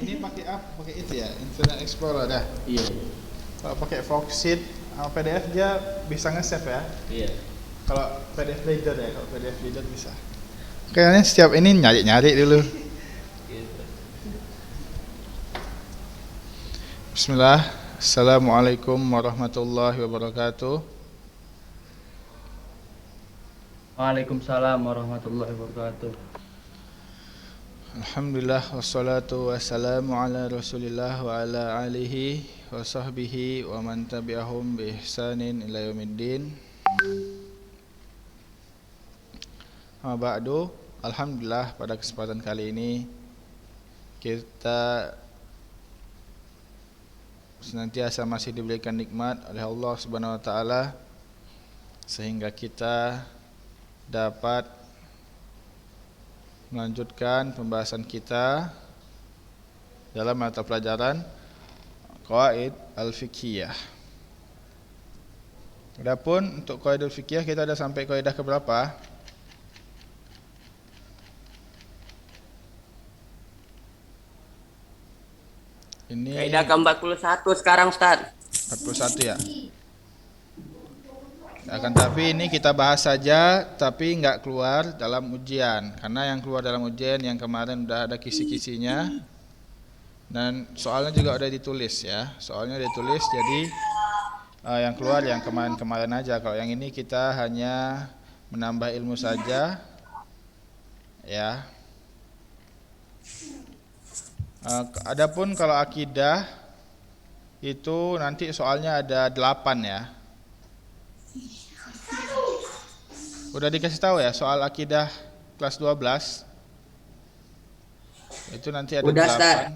Ini pakai apa? Pakai itu ya, Internet Explorer dah. Iya. Kalau pakai Foxit sama PDF dia bisa nge-save ya. Iya. Kalau PDF Reader ya, kalau PDF Reader bisa. Kayaknya setiap ini nyari-nyari dulu. Gitu. Bismillah. Assalamualaikum warahmatullahi wabarakatuh. Waalaikumsalam warahmatullahi wabarakatuh. Alhamdulillah wassalatu wassalamu ala Rasulillah wa ala alihi wa sahbihi wa man tabi'ahum bi ihsanin ila yaumiddin. Amma ba'du. Alhamdulillah pada kesempatan kali ini kita senantiasa masih diberikan nikmat oleh Allah Subhanahu wa taala sehingga kita dapat melanjutkan pembahasan kita dalam mata pelajaran Qawaid al-Fiqhiyah. Adapun untuk Qawaid al-Fiqhiyah kita ada sampai kaidah ke berapa? Ini Kaidah ke-41 sekarang, Ustaz. 41 ya. Akan tapi ini kita bahas saja tapi nggak keluar dalam ujian, karena yang keluar dalam ujian yang kemarin udah ada kisi-kisinya dan soalnya juga udah ditulis ya. Soalnya ditulis, jadi yang keluar yang kemarin-kemarin aja. Kalau yang ini kita hanya menambah ilmu saja ya. Adapun kalau akidah itu nanti soalnya ada 8 ya. Udah dikasih tahu ya soal akidah kelas 12. Itu nanti ada Udah, 8. Ustaz.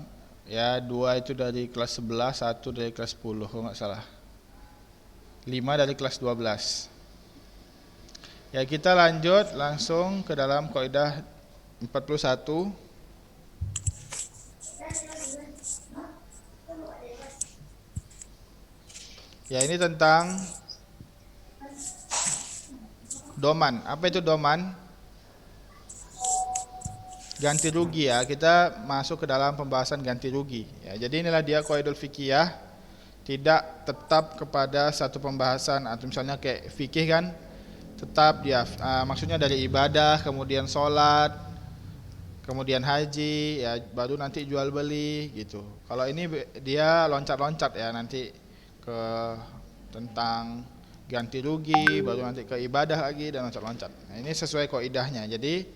Ya, 2 itu dari kelas 11, 1 dari kelas 10 kalau enggak salah. 5 dari kelas 12. Ya, kita lanjut langsung ke dalam kaidah 41. Ya, ini tentang doman. Apa itu doman? Ganti rugi ya. Kita masuk ke dalam pembahasan ganti rugi. Ya, jadi inilah dia qaidul fiqhiyah, tidak tetap kepada satu pembahasan. Atau misalnya kayak fikih kan, tetap dia maksudnya dari ibadah, kemudian sholat, kemudian haji, ya baru nanti jual beli gitu. Kalau ini dia loncat-loncat ya, nanti ke tentang ganti rugi, baru nanti ke ibadah lagi dan loncat-loncat. Nah, ini sesuai kaidahnya. Jadi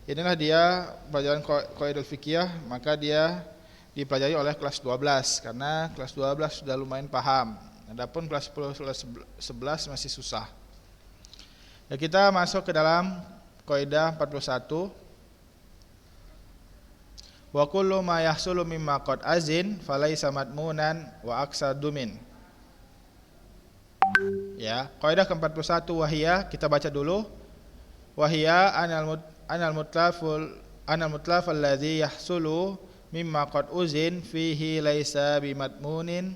inilah dia pelajaran qaidul fiqhiyah, maka dia dipelajari oleh kelas 12 karena kelas 12 sudah lumayan paham. Adapun kelas 10 11 masih susah. Ya, kita masuk ke dalam kaidah 41. Wa kullu ma yahsulu mimma qad azin falaisa madmunan wa aqsadu min. Ya, kaidah ke-41 wahia, kita baca dulu. Wahia anal mutlaf alladhi yahsulu mimma qad uzin fihi laisa bimadmunin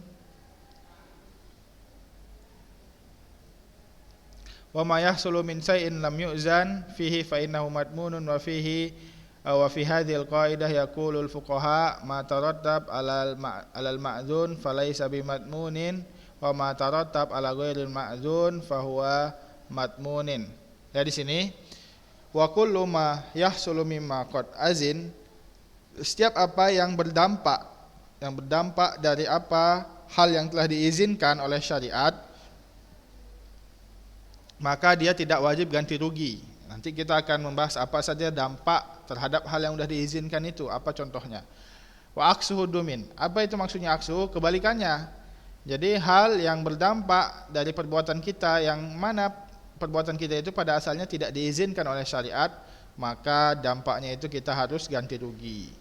wa ma yahsulu min shay'in lam yu'zan fihi fa innahu madmunun wa fihi wa fi hadhil qaidah yaqulul fuqaha ma tarattab alal ma'zun falaisa bimadmunin wa ma tarattab ala ghairil ma'zun fahuwa madmunin. Ya, di sini wa kullu ma yahsulu mimma qad azin, setiap apa yang berdampak dari apa hal yang telah diizinkan oleh syariat, maka dia tidak wajib ganti rugi. Nanti kita akan membahas apa saja dampak terhadap hal yang sudah diizinkan itu, apa contohnya. Wa aksuhu dumin, apa itu maksudnya aksuhu? Kebalikannya. Jadi hal yang berdampak dari perbuatan kita, yang mana perbuatan kita itu pada asalnya tidak diizinkan oleh syariat, maka dampaknya itu kita harus ganti rugi.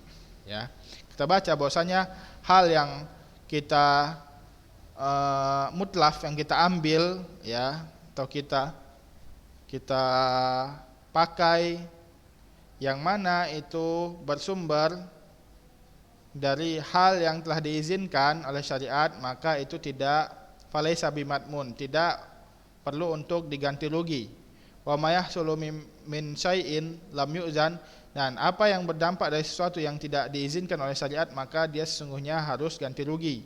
Ya, kita baca bahwasanya hal yang kita mutlaf, yang kita ambil, ya, atau kita pakai, yang mana itu bersumber dari hal yang telah diizinkan oleh syariat, maka itu tidak falaisa bimadmun, tidak perlu untuk diganti rugi. Wa ma yahsulu min syai'in lam yu'zan, Dan apa yang berdampak dari sesuatu yang tidak diizinkan oleh syariat, maka dia sesungguhnya harus ganti rugi.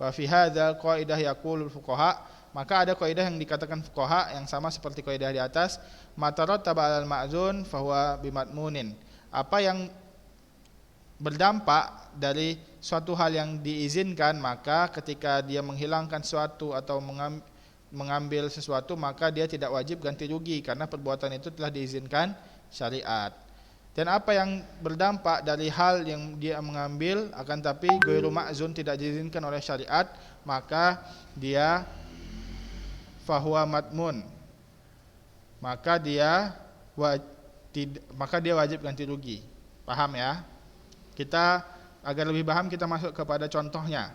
Wa fi hadzal qaidah yaqulul fuqaha, maka ada kaidah yang dikatakan fuqaha yang sama seperti kaidah di atas, matarattaba 'alal ma'zun fahuwa bimadmunin. Apa yang berdampak dari suatu hal yang diizinkan, maka ketika dia menghilangkan sesuatu atau mengambil sesuatu, maka dia tidak wajib ganti rugi karena perbuatan itu telah diizinkan syariat. Dan apa yang berdampak dari hal yang dia mengambil akan tapi ghairu ma'zun, tidak diizinkan oleh syariat, maka dia fahuwa madmun, maka dia wajib ganti rugi. Paham ya? Kita agar lebih paham, kita masuk kepada contohnya.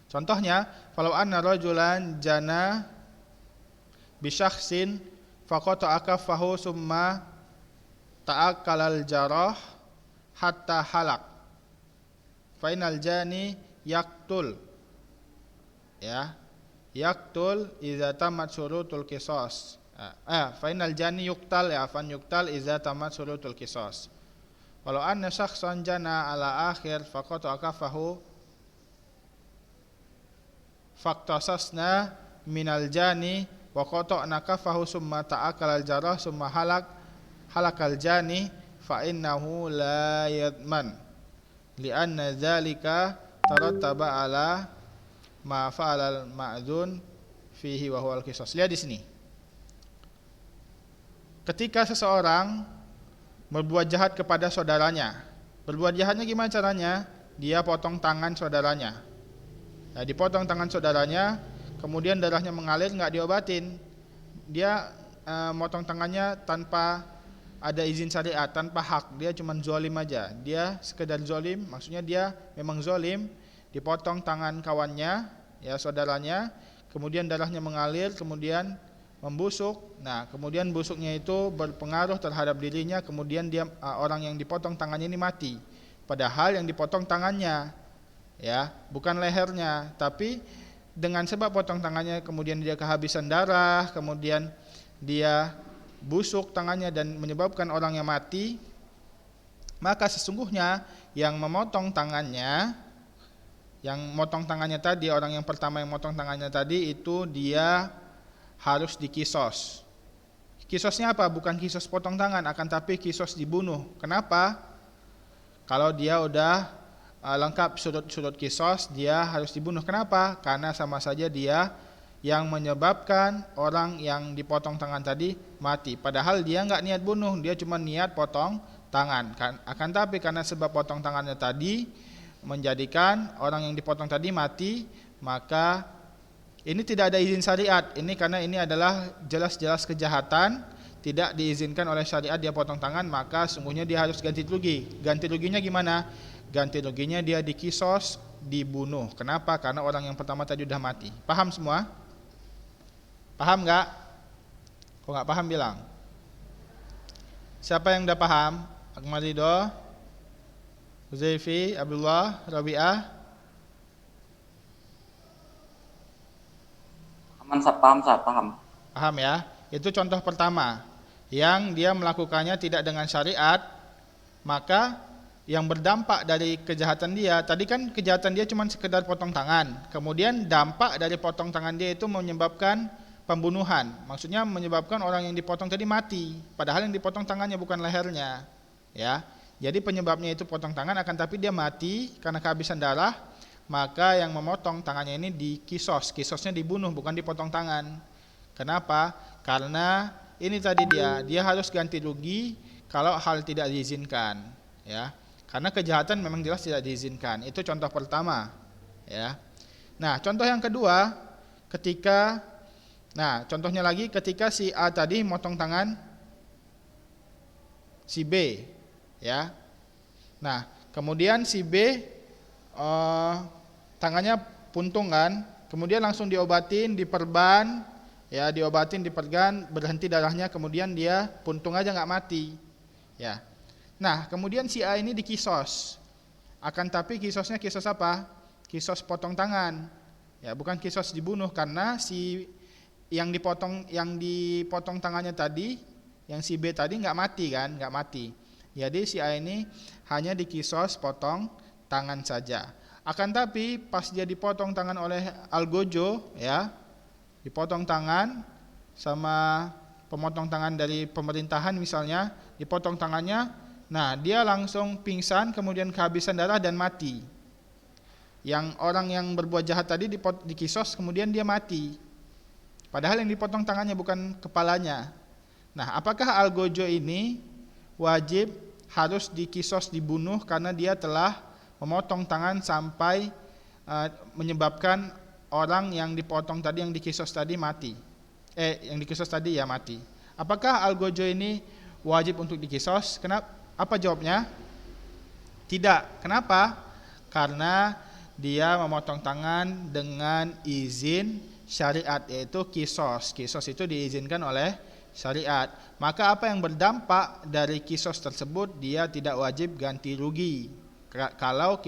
Contohnya, falau anna rajulan jana bi syakhsin faqata akaffahu summa ta'akkalal jarah hatta halak, fainal jani yaktul, ya, yaktul idza tamat syurutul qisas. Fainal jani yuktal, ya, fan yuktal idza tamat syurutul qisas. Walau anna syakhsan jana ala akhir faqata akafahu faktasasna minal jani wa qata'na kafahu summa ta'akkalal jarah summa halakal jani fa innahu la yadman li'anna dzalika tarattaba ala ma fa'alal ma'dzun fihi wa huwal qisas. Lihat di sini. Ketika seseorang berbuat jahat kepada saudaranya, berbuat jahatnya gimana caranya? Dia potong tangan saudaranya. Nah, dipotong tangan saudaranya, kemudian darahnya mengalir, nggak diobatin. Dia motong tangannya tanpa ada izin syariat, tanpa hak, dia cuma zolim aja. Dia sekedar zolim, maksudnya dia memang zolim. Dipotong tangan kawannya, ya, saudaranya, kemudian darahnya mengalir, kemudian membusuk. Nah, kemudian busuknya itu berpengaruh terhadap dirinya, kemudian dia orang yang dipotong tangannya ini mati. Padahal yang dipotong tangannya, ya, bukan lehernya, tapi dengan sebab potong tangannya kemudian dia kehabisan darah, kemudian dia busuk tangannya dan menyebabkan orang yang mati, maka sesungguhnya yang memotong tangannya, yang motong tangannya tadi, orang yang pertama yang motong tangannya tadi, itu dia harus dikisos. Kisosnya apa? Bukan kisos potong tangan, akan tapi kisos dibunuh. Kenapa? Kalau dia udah lengkap surut kisos, dia harus dibunuh. Kenapa? Karena sama saja dia yang menyebabkan orang yang dipotong tangan tadi mati. Padahal dia nggak niat bunuh, dia cuma niat potong tangan. Akan tapi karena sebab potong tangannya tadi menjadikan orang yang dipotong tadi mati, maka ini tidak ada izin syariat. Ini karena ini adalah jelas-jelas kejahatan, tidak diizinkan oleh syariat dia potong tangan, maka sungguhnya dia harus ganti rugi. Ganti ruginya gimana? Ganti ruginya dia dikisos, dibunuh. Kenapa? Karena orang yang pertama tadi udah mati. Paham semua? Paham nggak? Kok nggak paham bilang? Siapa yang udah paham? Akmal Ridho, Huzaifi, Abdullah, Rabi'ah. Paham. Paham ya? Itu contoh pertama. Yang dia melakukannya tidak dengan syariat, maka yang berdampak dari kejahatan dia, tadi kan kejahatan dia cuma sekedar potong tangan, kemudian dampak dari potong tangan dia itu menyebabkan pembunuhan, maksudnya menyebabkan orang yang dipotong tadi mati, padahal yang dipotong tangannya bukan lehernya, ya. Jadi penyebabnya itu potong tangan, akan tapi dia mati karena kehabisan darah, maka yang memotong tangannya ini dikisos, kisosnya dibunuh, bukan dipotong tangan. Kenapa? Karena ini tadi dia harus ganti rugi kalau hal tidak diizinkan, ya. Karena kejahatan memang jelas tidak diizinkan. Itu contoh pertama, ya. Nah, contoh yang kedua, contohnya lagi ketika si A tadi motong tangan si B, ya. Nah, kemudian si B tangannya puntung kan, kemudian langsung diobatin, diperban, ya, diperban, berhenti darahnya, kemudian dia puntung aja nggak mati, ya. Nah, kemudian si A ini dikisos. Akan tapi kisosnya kisos apa? Kisos potong tangan. Ya, bukan kisos dibunuh, karena si yang dipotong tangannya tadi, yang si B tadi nggak mati kan, nggak mati. Jadi si A ini hanya dikisos potong tangan saja. Akan tapi pas dia dipotong tangan oleh Algojo, ya, dipotong tangan sama pemotong tangan dari pemerintahan misalnya, dipotong tangannya, nah dia langsung pingsan, kemudian kehabisan darah dan mati. Yang orang yang berbuat jahat tadi dikisos, kemudian dia mati. Padahal yang dipotong tangannya bukan kepalanya. Nah, apakah Algojo ini wajib harus dikisos, dibunuh karena dia telah memotong tangan sampai menyebabkan orang yang dipotong tadi, yang dikisos tadi mati. Yang dikisos tadi ya mati. Apakah Algojo ini wajib untuk dikisos? Kenapa? Apa jawabnya? Tidak. Kenapa? Karena dia memotong tangan dengan izin syariat, yaitu kisos. Kisos itu diizinkan oleh syariat. Maka apa yang berdampak dari kisos tersebut, dia tidak wajib ganti rugi. Kalau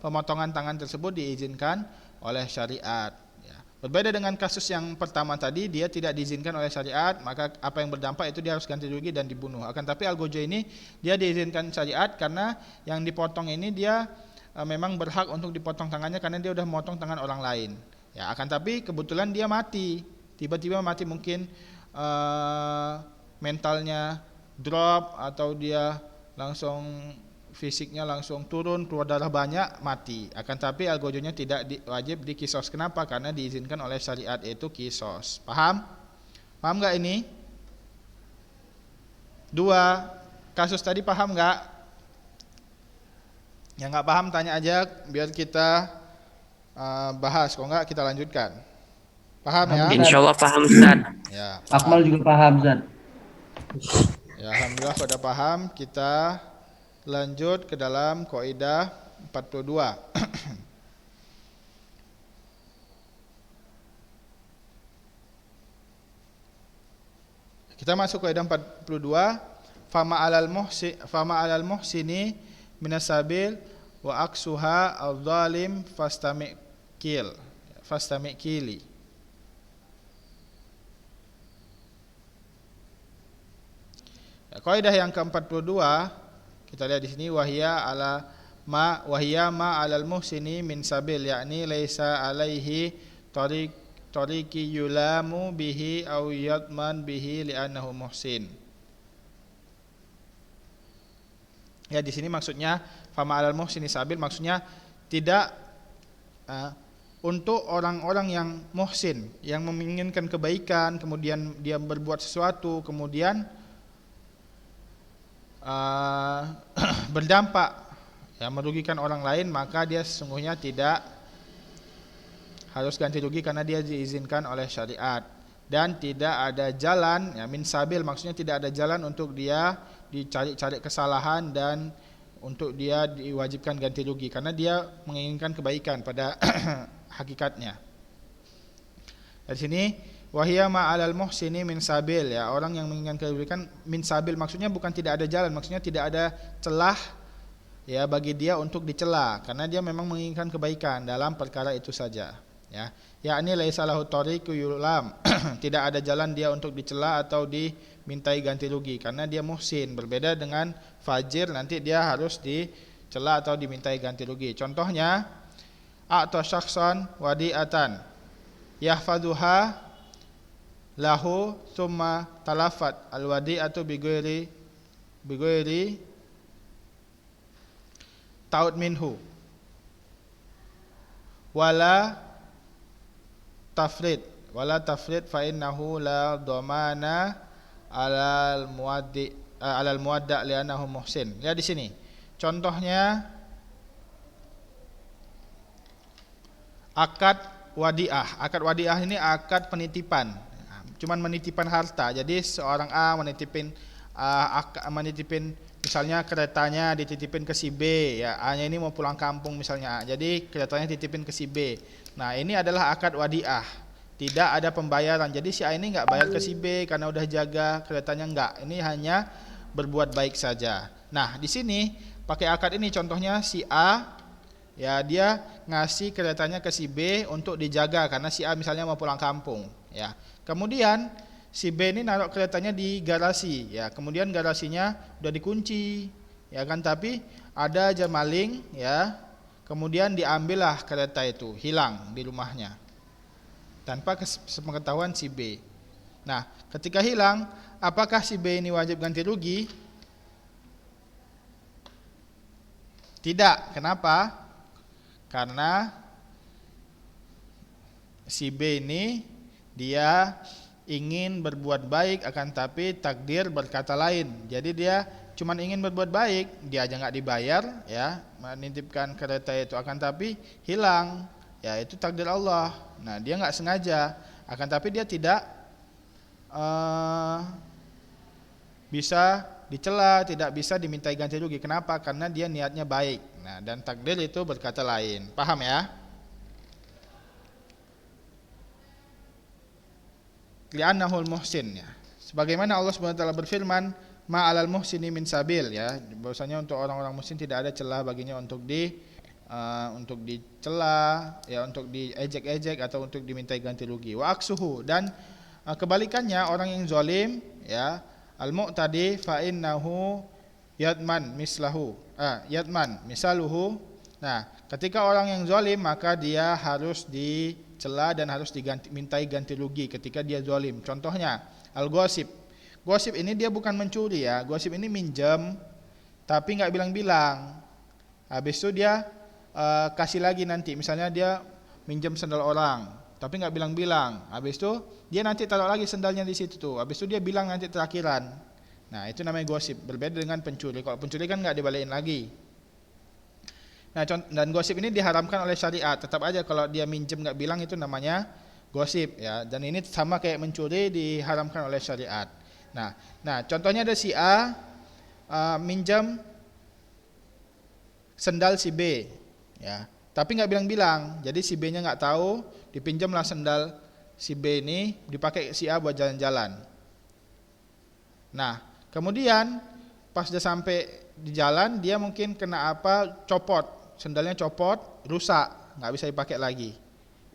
pemotongan tangan tersebut diizinkan oleh syariat. Ya. Berbeda dengan kasus yang pertama tadi, dia tidak diizinkan oleh syariat, maka apa yang berdampak itu dia harus ganti rugi dan dibunuh. Akan tapi Algojo ini dia diizinkan syariat karena yang dipotong ini dia memang berhak untuk dipotong tangannya karena dia sudah memotong tangan orang lain. Ya, akan tapi kebetulan dia mati, tiba-tiba mati, mungkin mentalnya drop atau dia langsung fisiknya langsung turun, keluar darah banyak, mati. Akan tapi Algojonya tidak wajib dikisos. Kenapa? Karena diizinkan oleh syariat, yaitu kisos. Paham? Paham nggak ini? Dua kasus tadi paham nggak? Yang nggak paham tanya aja biar kita bahas. Kalau nggak kita lanjutkan. Paham ya? Insya Allah paham Ustaz. Ya, Akmal juga paham, Zat. ya, alhamdulillah pada paham. Kita lanjut ke dalam kaidah 42. Kita masuk kaidah 42. Fama alal muhsini minasabil wa aksuha al-zalim fastamikili. Kaidah yang ke-42 kita lihat di sini, wahia ma alal muhsini min sabil, yakni laisa alaihi tariqi yulamu bihi aw yadman bihi li'annahu muhsin. Ya, di sini maksudnya fama alal muhsini sabil, maksudnya tidak untuk orang-orang yang muhsin, yang menginginkan kebaikan, kemudian dia berbuat sesuatu, kemudian berdampak ya merugikan orang lain, maka dia sesungguhnya tidak harus ganti rugi karena dia diizinkan oleh syariat. Dan tidak ada jalan, ya min sabil maksudnya tidak ada jalan untuk dia dicari-cari kesalahan dan untuk dia diwajibkan ganti rugi karena dia menginginkan kebaikan pada hakikatnya. Dari sini wahia ma'alal muhsini min sabil, ya, orang yang menginginkan kebaikan min sabil maksudnya bukan tidak ada jalan, maksudnya tidak ada celah ya bagi dia untuk dicela karena dia memang menginginkan kebaikan dalam perkara itu saja, ya. Yakni laisa lahu tariqu yulam, tidak ada jalan dia untuk dicela atau dimintai ganti rugi karena dia muhsin. Berbeda dengan fajir, nanti dia harus dicela atau dimintai ganti rugi. Contohnya a'ta syakhsan wadi'atan yahfazuha lahu thumma talafat alwadi'atu bighairi taud minhu wala tafrid fa innahu la dhamana alal muwadda li'annahu muhsin. Lihat di sini contohnya akad wadiah. Akad wadiah ini akad penitipan, cuman menitipkan harta. Jadi seorang A menitipin misalnya keretanya dititipin ke si B, ya, A-nya ini mau pulang kampung misalnya. Jadi keretanya dititipin ke si B. Nah, ini adalah akad wadiah. Tidak ada pembayaran. Jadi si A ini enggak bayar ke si B karena udah jaga keretanya, enggak. Ini hanya berbuat baik saja. Nah, di sini pakai akad ini contohnya si A, ya, dia ngasih keretanya ke si B untuk dijaga karena si A misalnya mau pulang kampung, ya. Kemudian si B ini naruh keretanya di garasi, ya, kemudian garasinya udah dikunci, ya kan, tapi ada aja maling, ya, kemudian diambillah kereta itu, hilang di rumahnya tanpa sepengetahuan si B. Nah, ketika hilang, apakah si B ini wajib ganti rugi? Tidak. Kenapa? Karena si B ini dia ingin berbuat baik, akan tapi takdir berkata lain. Jadi dia cuman ingin berbuat baik, dia aja nggak dibayar, ya, menitipkan kereta itu, akan tapi hilang, ya, itu takdir Allah. Nah, dia nggak sengaja, akan tapi dia tidak bisa dicela, tidak bisa dimintai ganti rugi. Kenapa? Karena dia niatnya baik. Nah, dan takdir itu berkata lain. Paham ya? Li'annahul muhsin, ya. Sebagaimana Allah SWT berfirman, ma'alal muhsini min sabil, ya. Bahwasanya untuk orang-orang muhsin tidak ada celah baginya untuk dicela, ya, untuk diejek-ejek atau untuk dimintai ganti rugi. Wa aksuhu, dan kebalikannya orang yang zalim, ya, al-mu'tadi fa innahu yadman mislahu. Yadman misaluhu. Nah, ketika orang yang zalim maka dia harus dicela dan harus dimintai ganti rugi ketika dia zalim. Contohnya al-ghosib. Gosip ini dia bukan mencuri, ya. Gosip ini minjem tapi nggak bilang-bilang. Habis itu dia kasih lagi nanti. Misalnya dia minjem sendal orang tapi nggak bilang-bilang. Habis itu dia nanti taruh lagi sendalnya di situ tuh. Habis itu dia bilang nanti terakhiran. Nah, itu namanya gosip. Berbeda dengan pencuri. Kalau pencuri kan nggak dibalikin lagi. Nah, dan gosip ini diharamkan oleh syariat. Tetap aja kalau dia minjem nggak bilang itu namanya gosip, ya. Dan ini sama kayak mencuri, diharamkan oleh syariat. Nah, contohnya ada si A minjem sendal si B, ya. Tapi nggak bilang-bilang. Jadi si B-nya nggak tahu, dipinjamlah sendal si B ini dipakai si A buat jalan-jalan. Nah, kemudian pas dia sampai di jalan dia mungkin kena apa, copot. Sendalnya copot, rusak, nggak bisa dipakai lagi.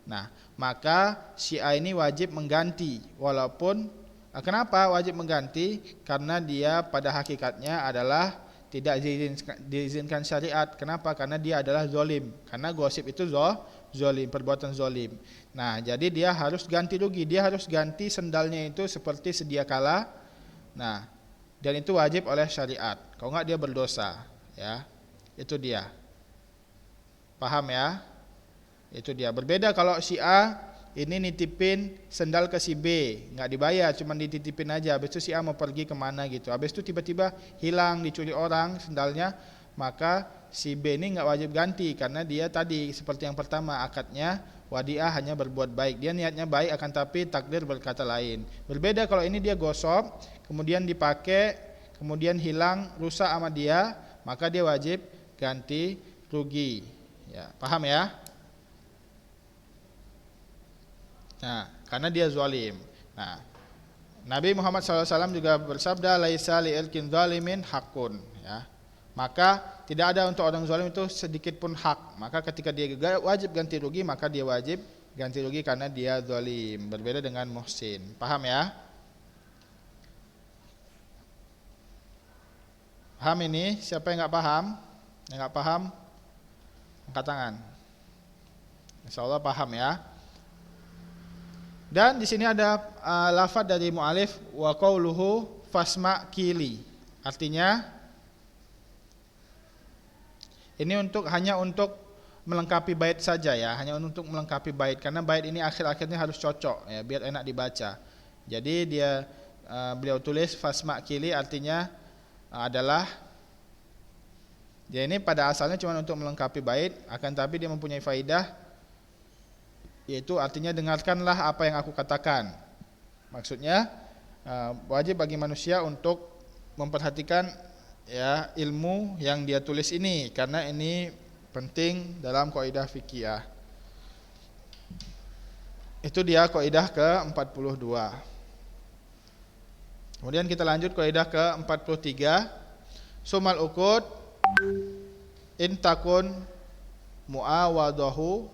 Nah, maka si A ini wajib mengganti. Walaupun, kenapa wajib mengganti? Karena dia pada hakikatnya adalah tidak diizinkan syariat. Kenapa? Karena dia adalah zolim. Karena gosip itu zolim, perbuatan zolim. Nah, jadi dia harus ganti rugi. Dia harus ganti sendalnya itu seperti sedia kala. Nah, dan itu wajib oleh syariat. Kalau nggak dia berdosa, ya. Itu dia. Paham ya? Itu dia. Berbeda kalau si A ini nitipin sendal ke si B, nggak dibayar, cuma dititipin aja. Habis itu si A mau pergi kemana gitu. Habis itu tiba-tiba hilang, dicuri orang sendalnya, maka si B ini nggak wajib ganti karena dia tadi seperti yang pertama, akadnya wadiah hanya berbuat baik. Dia niatnya baik, akan tapi takdir berkata lain. Berbeda kalau ini dia gosok, kemudian dipakai, kemudian hilang, rusak sama dia, maka dia wajib ganti rugi. Ya, paham ya? Nah, karena dia zalim. Nah, Nabi Muhammad SAW juga bersabda, laisa li'ilkin zalimin hakun, ya. Maka tidak ada untuk orang zalim itu sedikit pun hak. Maka ketika dia wajib ganti rugi, maka dia wajib ganti rugi karena dia zalim. Berbeda dengan muhsin. Paham ya? Paham ini? Siapa yang nggak paham? Yang nggak paham, angkat tangan. Insyaallah paham ya. Dan di sini ada lafaz dari mu'alif wa qauluhu fasma kili. Artinya ini hanya untuk melengkapi bait saja, ya, hanya untuk melengkapi bait karena bait ini akhir-akhirnya harus cocok, ya, biar enak dibaca. Jadi beliau tulis fasma kili artinya adalah, ya, ini pada asalnya cuma untuk melengkapi bait, akan tapi dia mempunyai faidah, yaitu artinya dengarkanlah apa yang aku katakan. Maksudnya wajib bagi manusia untuk memperhatikan, ya, ilmu yang dia tulis ini karena ini penting dalam kaidah fikih. Itu dia kaidah ke-42. Kemudian kita lanjut kaidah ke-43. Sumal uqud in takun muawadahu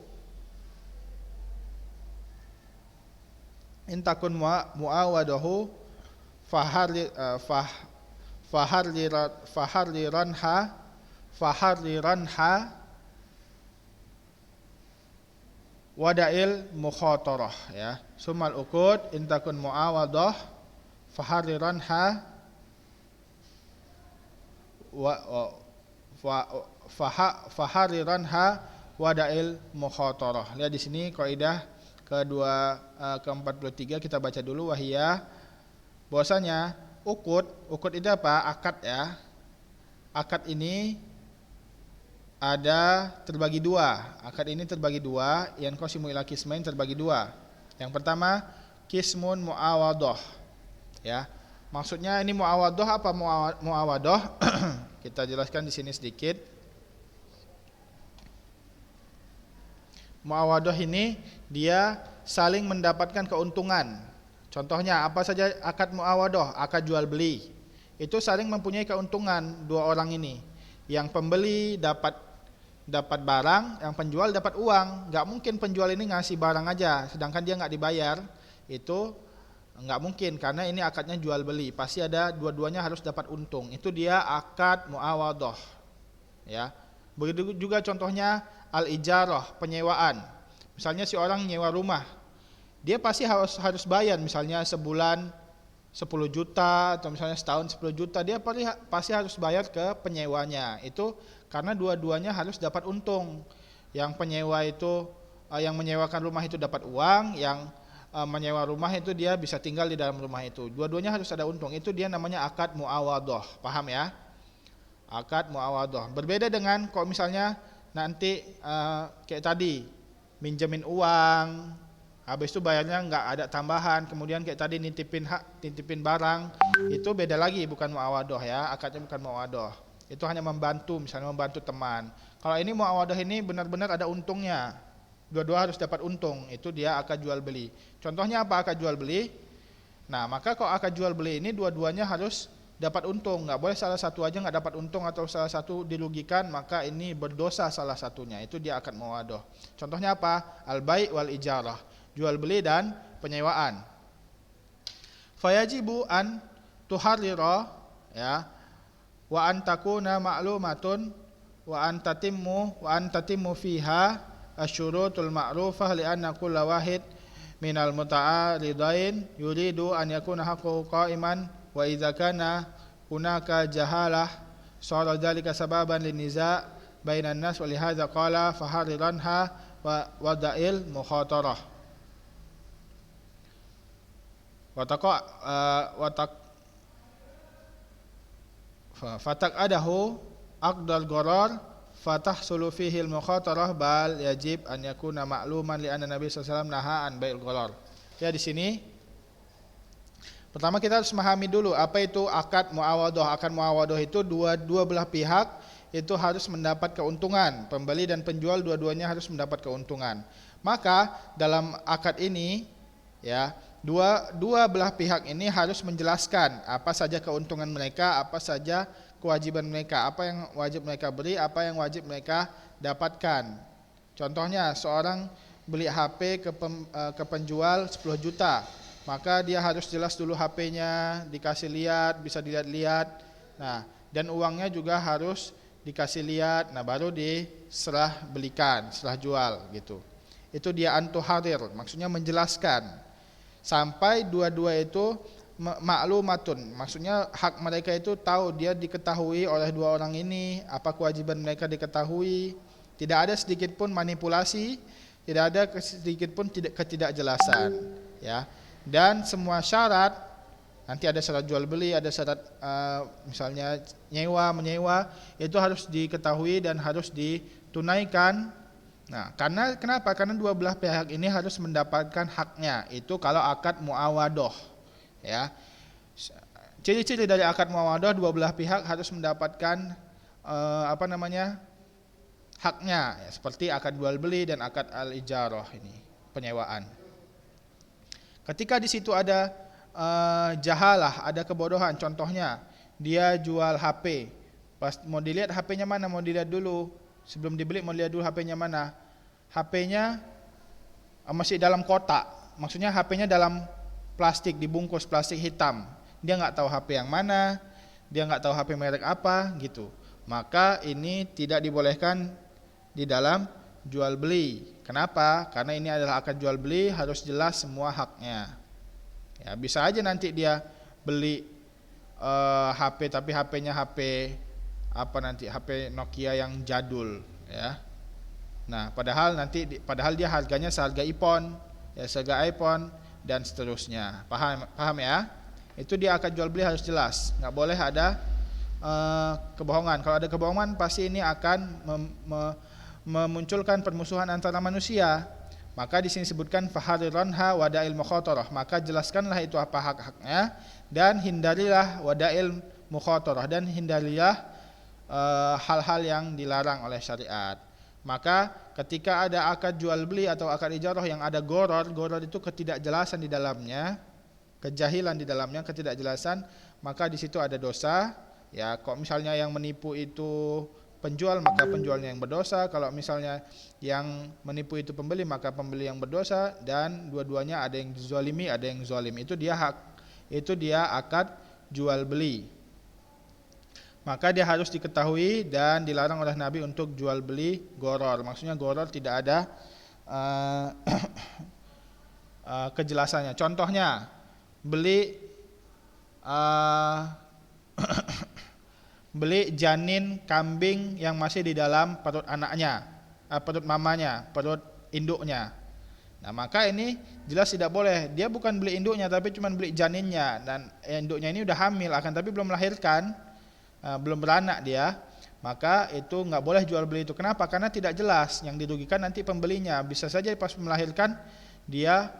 intakun muawadahu faharliranha wadail mukhatarah, ya. Sumal uqud intakun muawadah faharliranha fahariranha wadail mukhatarah. Lihat di sini kaidah ke-43 kita baca dulu. Wahiyah, bahwasanya ukud itu apa? Akad, ya. Akad ini ada terbagi dua. Akad ini terbagi dua, yang qasimu ila qismain, terbagi dua. Yang pertama qismun muawadah, ya. Maksudnya ini muawadah apa? Muawadah kita jelaskan di sini sedikit. Muawadah ini dia saling mendapatkan keuntungan. Contohnya apa saja akad muawadah? Akad jual beli. Itu saling mempunyai keuntungan dua orang ini. Yang pembeli dapat barang, yang penjual dapat uang. Enggak mungkin penjual ini ngasih barang aja sedangkan dia enggak dibayar. Itu enggak mungkin, karena ini akadnya jual beli. Pasti ada dua-duanya harus dapat untung. Itu dia akad muawadah, ya. Begitu juga contohnya al-ijarah, penyewaan. Misalnya si orang nyewa rumah, dia pasti harus bayar, misalnya sebulan 10 juta atau misalnya setahun 10 juta, dia pasti harus bayar ke penyewanya. Itu karena dua-duanya harus dapat untung. Yang penyewa itu yang menyewakan rumah itu dapat uang, yang menyewa rumah itu dia bisa tinggal di dalam rumah itu. Dua-duanya harus ada untung. Itu dia namanya akad muawadah. Paham, ya? Akad muawadah. Berbeda dengan kalau misalnya nanti kayak tadi minjemin uang, habis itu bayarnya nggak ada tambahan, kemudian kayak tadi nitipin barang, itu beda lagi, bukan muawadah, ya. Akadnya bukan muawadah. Itu hanya membantu, misalnya membantu teman. Kalau ini muawadah ini benar-benar ada untungnya. Dua-dua harus dapat untung. Itu dia akad jual beli. Contohnya apa akad jual beli? Nah, maka kalau akad jual beli ini dua-duanya harus dapat untung. Nggak boleh salah satu aja nggak dapat untung atau salah satu dirugikan, maka ini berdosa salah satunya. Itu dia akad muawadah. Contohnya apa? Al-bai' wal ijarah, jual beli dan penyewaan. Fayajibu an tuharrira, ya, wa an takuna ma'lumatun wa an tatimmu fiha asyurutul ma'rufah li anna kulla wahid minal muta'aridain yuridu an yakuna haqqu qa'iman wa idza kana hunaka jahalah sara dzalika sababan liniza' bainan nas wa lihadza qala fahariranha wa wada'il mukhatarah fatak adahu aqdal gharar fatahsulu fihi al-mukhatarah bal yajib an yakuna ma'luman li anna Nabi sallallahu alaihi wasallam naha an bai'il gharar. Ya, di sini pertama kita harus memahami dulu apa itu akad muawadah. Akad muawadah itu dua belah pihak itu harus mendapat keuntungan. Pembeli dan penjual dua-duanya harus mendapat keuntungan. Maka dalam akad ini, ya, dua belah pihak ini harus menjelaskan apa saja keuntungan mereka, apa saja kewajiban mereka, apa yang wajib mereka beri, apa yang wajib mereka dapatkan. Contohnya seorang beli HP ke penjual 10 juta, maka dia harus jelas dulu HP-nya, dikasih lihat, bisa dilihat-lihat. Nah, dan uangnya juga harus dikasih lihat, nah baru diserah belikan, serah jual gitu. Itu dia antuharir, maksudnya menjelaskan. Sampai dua-dua itu maklumatun, maksudnya hak mereka itu tahu, dia diketahui oleh dua orang ini, apa kewajiban mereka diketahui. Tidak ada sedikit pun manipulasi, tidak ada sedikit pun ketidakjelasan, ya. Dan semua syarat, nanti ada syarat jual beli, ada syarat misalnya menyewa, itu harus diketahui dan harus ditunaikan. Nah, kenapa? Karena dua belah pihak ini harus mendapatkan haknya. Itu kalau akad muawadah, ya. Ciri-ciri dari akad muawadah, dua belah pihak harus mendapatkan haknya, ya, seperti akad jual beli dan akad al-ijarah ini, penyewaan. Ketika di situ ada jahalah, ada kebodohan, contohnya dia jual HP, pas mau dilihat HP-nya mana, mau dilihat dulu sebelum dibeli, mau lihat dulu HP-nya mana. HP-nya masih dalam kotak, maksudnya HP-nya dalam plastik, dibungkus plastik hitam, dia nggak tahu HP yang mana, dia nggak tahu HP merek apa gitu, maka ini tidak dibolehkan di dalam jual beli. Kenapa? Karena ini adalah akad jual beli, harus jelas semua haknya. Ya, bisa aja nanti dia beli HP tapi HP-nya HP apa nanti HP Nokia yang jadul ya. Nah, padahal dia harganya seharga iPhone, ya seharga iPhone dan seterusnya. Paham ya? Itu dia akad jual beli harus jelas, nggak boleh ada kebohongan. Kalau ada kebohongan pasti ini akan memunculkan permusuhan antara manusia. Maka di sini disebutkan fahariranha wadail mukhatarah, maka jelaskanlah itu apa hak-haknya dan hindarilah wadail mukhatarah, dan hindarilah hal-hal yang dilarang oleh syariat. Maka ketika ada akad jual beli atau akad ijarah yang ada goror itu ketidakjelasan di dalamnya, kejahilan di dalamnya, ketidakjelasan, maka di situ ada dosa. Ya, kok misalnya yang menipu itu penjual, maka penjualnya yang berdosa. Kalau misalnya yang menipu itu pembeli, maka pembeli yang berdosa, dan dua-duanya ada yang dizalimi, ada yang zalim. Itu dia akad jual beli. Maka dia harus diketahui dan dilarang oleh Nabi untuk jual beli goror. Maksudnya goror tidak ada kejelasannya. Contohnya beli beli janin kambing yang masih di dalam perut anaknya, perut mamanya, perut induknya. Nah, maka ini jelas tidak boleh. Dia bukan beli induknya tapi cuma beli janinnya, dan induknya ini udah hamil akan tapi belum melahirkan, belum beranak dia. Maka itu nggak boleh jual beli itu. Kenapa? Karena tidak jelas. Yang dirugikan nanti pembelinya. Bisa saja pas melahirkan dia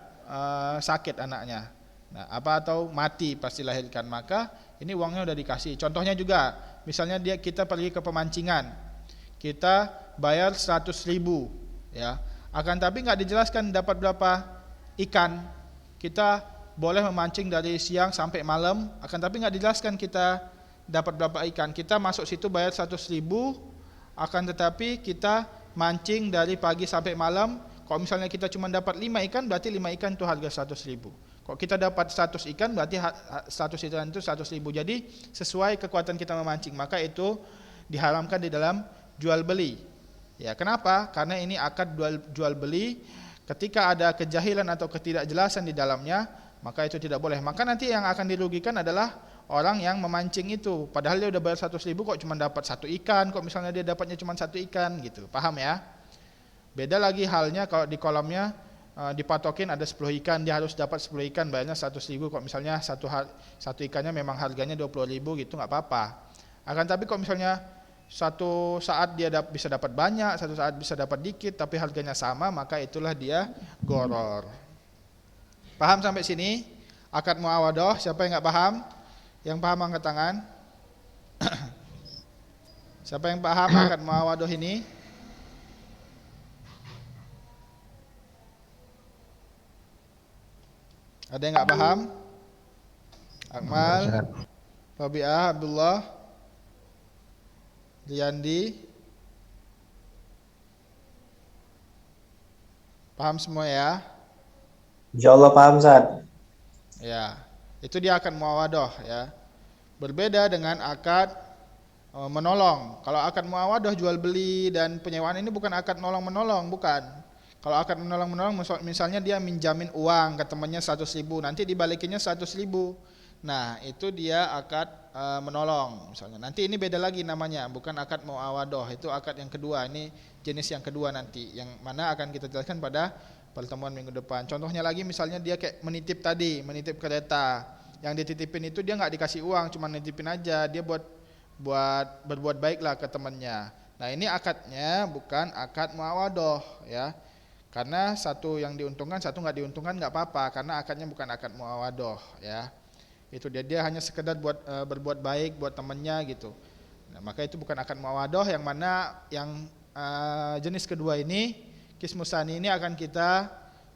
sakit anaknya. Nah, atau mati pas dilahirkan, maka ini uangnya udah dikasih. Contohnya juga, misalnya kita pergi ke pemancingan, kita bayar 100.000 ya, akan tapi nggak dijelaskan dapat berapa ikan. Kita boleh memancing dari siang sampai malam, akan tapi nggak dijelaskan kita dapat berapa ikan. Kita masuk situ bayar 100.000, akan tetapi kita mancing dari pagi sampai malam. Kalau misalnya kita cuma dapat 5 ikan, berarti 5 ikan itu harga 100.000. Kalau kita dapat 100 ikan, berarti 100 ikan itu 100.000. Jadi sesuai kekuatan kita memancing, maka itu diharamkan di dalam jual beli. Ya, kenapa? Karena ini akad jual beli. Ketika ada kejahilan atau ketidakjelasan di dalamnya, maka itu tidak boleh. Maka nanti yang akan dirugikan adalah orang yang memancing itu. Padahal dia udah bayar 100.000 kok cuma dapat 1 ikan. Kok misalnya dia dapatnya cuma 1 ikan gitu. Paham ya? Beda lagi halnya kalau di kolamnya dipatokin ada 10 ikan, dia harus dapat 10 ikan, bayarnya 100.000. Kok misalnya satu ikannya memang harganya 20.000 gitu, nggak apa-apa. Akan tapi kok misalnya satu saat dia bisa dapat banyak, satu saat bisa dapat dikit, tapi harganya sama, maka itulah dia goror. Paham sampai sini? Akad muawadah, siapa yang nggak paham? Yang paham angkat tangan. Siapa yang paham akad muawadah ini? Ada yang nggak paham? Akmal, Fabiah, Abdullah, Riyandi, paham semua ya? Insyaallah paham, Ustaz. Ya, itu dia akad muawadah ya. Berbeda dengan akad menolong. Kalau akad muawadah jual beli dan penyewaan ini bukan akad nolong-menolong, bukan. Kalau akad menolong-menolong, misalnya dia minjamin uang ke temannya 100.000, nanti dibalikinnya 100.000. Nah, itu dia akad menolong misalnya. Nanti ini beda lagi namanya, bukan akad muawadah, itu akad yang kedua. Ini jenis yang kedua nanti, yang mana akan kita jelaskan pada pertemuan minggu depan. Contohnya lagi misalnya dia kayak menitip tadi, menitip kereta. Yang dititipin itu dia nggak dikasih uang, cuma nitipin aja, dia buat berbuat baiklah ke temannya. Nah, ini akadnya bukan akad muawadah ya. Karena satu yang diuntungkan, satu nggak diuntungkan nggak apa-apa, karena akadnya bukan akad muawadah ya. Itu dia hanya sekedar berbuat baik buat temannya gitu. Nah, maka itu bukan akad muawadah, yang mana yang jenis kedua ini, kismusani ini akan kita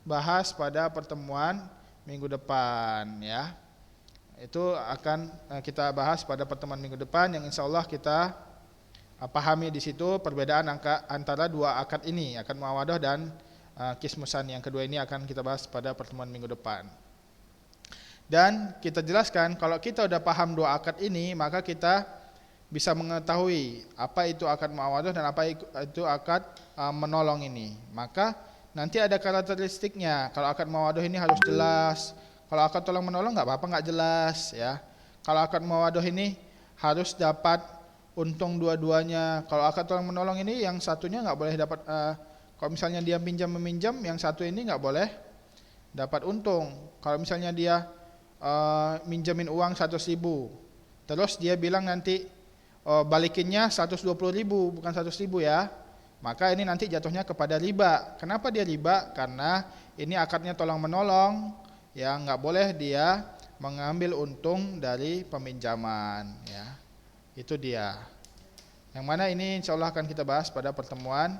bahas pada pertemuan minggu depan ya. Itu akan kita bahas pada pertemuan minggu depan, yang insya Allah kita pahami di situ perbedaan antara dua akad ini, akad muawadah dan kismusani. Yang kedua ini akan kita bahas pada pertemuan minggu depan. Dan kita jelaskan kalau kita udah paham dua akad ini, maka kita bisa mengetahui apa itu akad muawadah dan apa itu akad menolong ini. Maka nanti ada karakteristiknya. Kalau akad muawadah ini harus jelas. Kalau akad tolong menolong nggak apa-apa nggak jelas ya. Kalau akad muawadah ini harus dapat untung dua-duanya. Kalau akad tolong menolong ini yang satunya nggak boleh dapat. Kalau misalnya dia pinjam meminjam, yang satu ini nggak boleh dapat untung. Kalau misalnya dia minjamin uang 100.000, terus dia bilang nanti balikinnya 120.000 bukan 100.000 ya, maka ini nanti jatuhnya kepada riba. Kenapa dia riba? Karena ini akadnya tolong menolong, ya nggak boleh dia mengambil untung dari peminjaman ya. Itu dia. Yang mana ini insya Allah akan kita bahas pada pertemuan